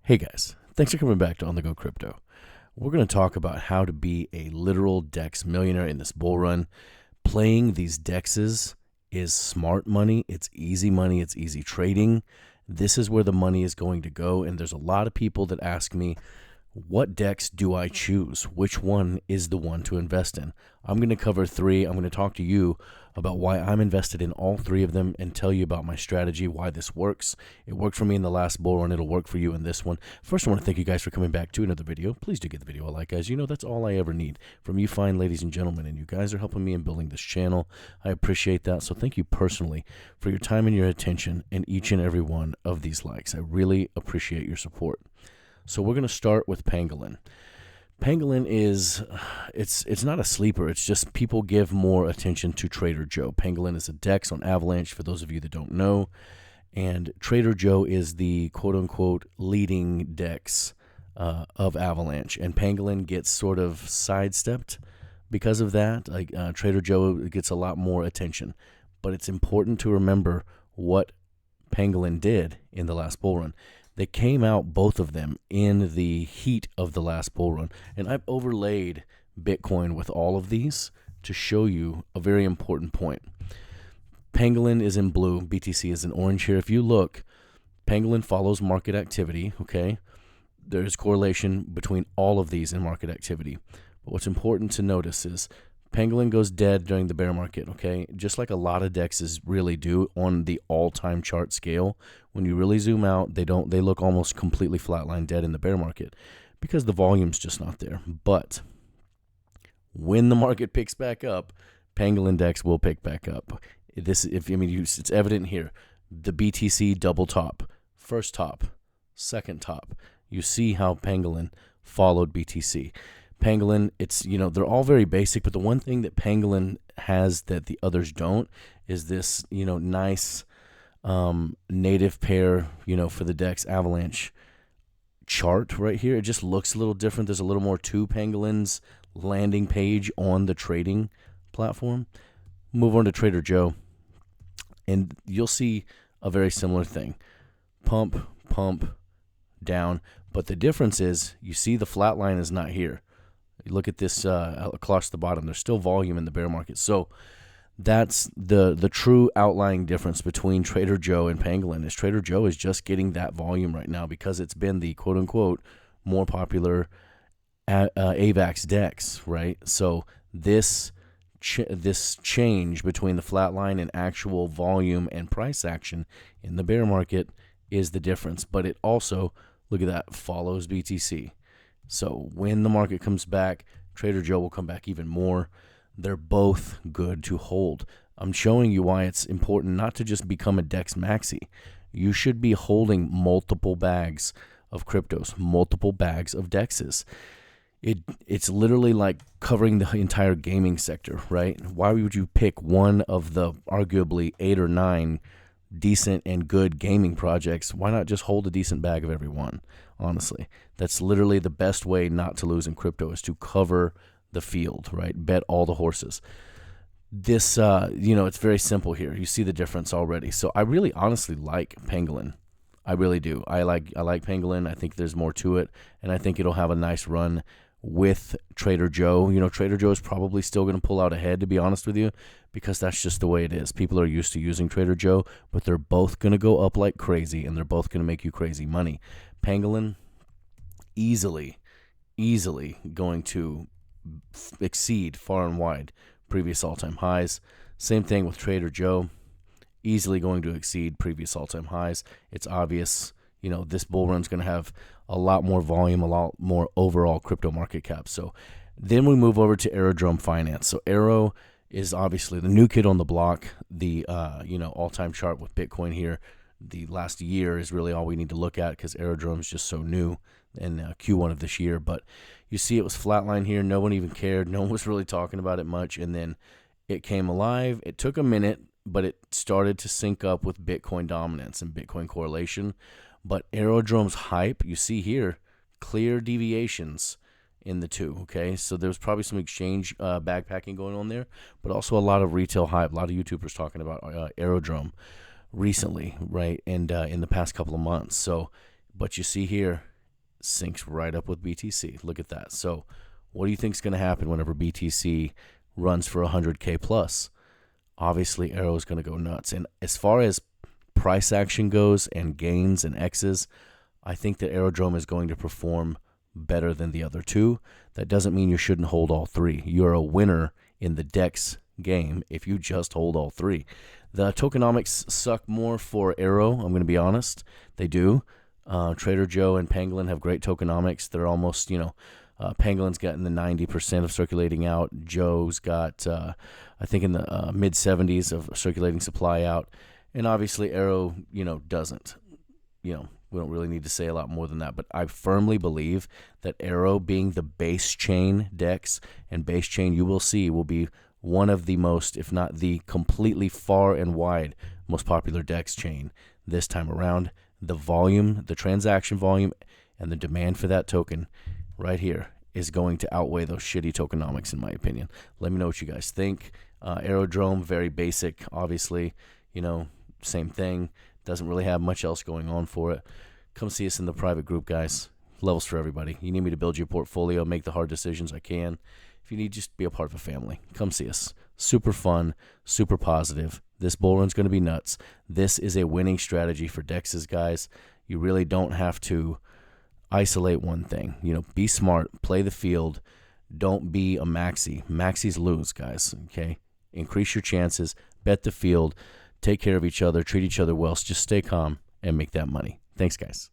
Hey guys, thanks for coming back to On The Go Crypto. We're going to talk about how to be a literal DEX millionaire in this bull run. Playing these DEXs is smart money, it's easy money, it's easy trading. This is where the money is going to go, and there's a lot of people that ask me, what DEX do I choose? Which one is the one to invest in? I'm going to cover three. I'm going to talk to you about why I'm invested in all three of them and tell you about my strategy, why this works. It worked for me in the last bull run. It'll work for you in this one. First, I want to thank you guys for coming back to another video. Please do give the video a like, guys. You know that's all I ever need from you fine ladies and gentlemen, and you guys are helping me in building this channel. I appreciate that. So thank you personally for your time and your attention in each and every one of these likes. I really appreciate your support. So we're going to start with Pangolin. Pangolin is, it's not a sleeper. It's just people give more attention to Trader Joe. Pangolin is a DEX on Avalanche, for those of you that don't know. And Trader Joe is the quote-unquote leading DEX of Avalanche. And Pangolin gets sort of sidestepped because of that. Like Trader Joe gets a lot more attention. But it's important to remember what Pangolin did in the last bull run. They came out, both of them, in the heat of the last bull run. And I've overlaid Bitcoin with all of these to show you a very important point. Pangolin is in blue, BTC is in orange here. If you look, Pangolin follows market activity, okay? There's correlation between all of these in market activity. But what's important to notice is Pangolin goes dead during the bear market, okay? Just like a lot of DEXs really do on the all-time chart scale. When you really zoom out, they look almost completely flatline dead in the bear market because the volume's just not there. But when the market picks back up, Pangolin DEX will pick back up. It's evident here. The BTC double top, first top, second top. You see how Pangolin followed BTC. Pangolin, they're all very basic, but the one thing that Pangolin has that the others don't is this, nice native pair, for the DEX Avalanche chart right here. It just looks a little different. There's a little more to Pangolin's landing page on the trading platform. Move on to Trader Joe, and you'll see a very similar thing. Pump, down, but the difference is you see the flat line is not here. You look at this across the bottom. There's still volume in the bear market. So that's the true outlying difference between Trader Joe and Pangolin is Trader Joe is just getting that volume right now because it's been the quote-unquote more popular AVAX DEX, right? So this change between the flat line and actual volume and price action in the bear market is the difference. But it also, look at that, follows BTC. So when the market comes back, Trader Joe will come back even more. They're both good to hold. I'm showing you why it's important not to just become a DEX maxi. You should be holding multiple bags of cryptos, multiple bags of DEXs. It's literally like covering the entire gaming sector, right? Why would you pick one of the arguably 8 or 9 decent and good gaming projects? Why not just hold a decent bag of every one? Honestly, that's literally the best way not to lose in crypto is to cover the field, right? Bet all the horses. This, it's very simple here. You see the difference already. So I really honestly like Pangolin. I really do. I like Pangolin. I think there's more to it, and I think it'll have a nice run with Trader Joe. Trader Joe is probably still going to pull out ahead, to be honest with you, because that's just the way it is. People are used to using Trader Joe, but they're both going to go up like crazy, and they're both going to make you crazy money. Pangolin, easily going to exceed far and wide previous all-time highs. Same thing with Trader Joe, easily going to exceed previous all-time highs. It's obvious, this bull run's going to have a lot more volume, a lot more overall crypto market cap. So then we move over to Aerodrome Finance. So Aero is obviously the new kid on the block, the all-time chart with Bitcoin here. The last year is really all we need to look at because Aerodrome is just so new in Q1 of this year. But you see it was flatline here. No one even cared. No one was really talking about it much. And then it came alive. It took a minute, but it started to sync up with Bitcoin dominance and Bitcoin correlation. But Aerodrome's hype, you see here, clear deviations in the two, okay? So there's probably some exchange backpacking going on there, but also a lot of retail hype. A lot of YouTubers talking about Aerodrome recently, right? And in the past couple of months. So, but you see here, syncs right up with BTC. Look at that. So what do you think is going to happen whenever BTC runs for 100K plus? Obviously, Aero is going to go nuts. And as far as price action goes and gains and X's, I think that Aerodrome is going to perform better than the other two. That doesn't mean you shouldn't hold all three. You're a winner in the DEX game if you just hold all three. The tokenomics suck more for Aero, I'm going to be honest. They do. Trader Joe and Pangolin have great tokenomics. They're almost, Pangolin's got in the 90% of circulating out. Joe's got, I think, in the mid-70s of circulating supply out. And obviously, Aero, doesn't. We don't really need to say a lot more than that. But I firmly believe that Aero, being the base chain DEX and base chain, you will see, will be one of the most, if not the completely far and wide most popular DEX chain this time around. The volume, the transaction volume, and the demand for that token right here is going to outweigh those shitty tokenomics, in my opinion. Let me know what you guys think. Aerodrome, very basic, obviously. Same thing. Doesn't really have much else going on for it. Come see us in the private group, guys. Levels for everybody. You need me to build your portfolio, make the hard decisions, I can. If you need, just be a part of a family. Come see us. Super fun, super positive. This bull run's going to be nuts. This is a winning strategy for DEXs, guys. You really don't have to isolate one thing. Be smart, play the field. Don't be a maxi. Maxis lose, guys, okay? Increase your chances, bet the field, take care of each other, treat each other well. So just stay calm and make that money. Thanks, guys.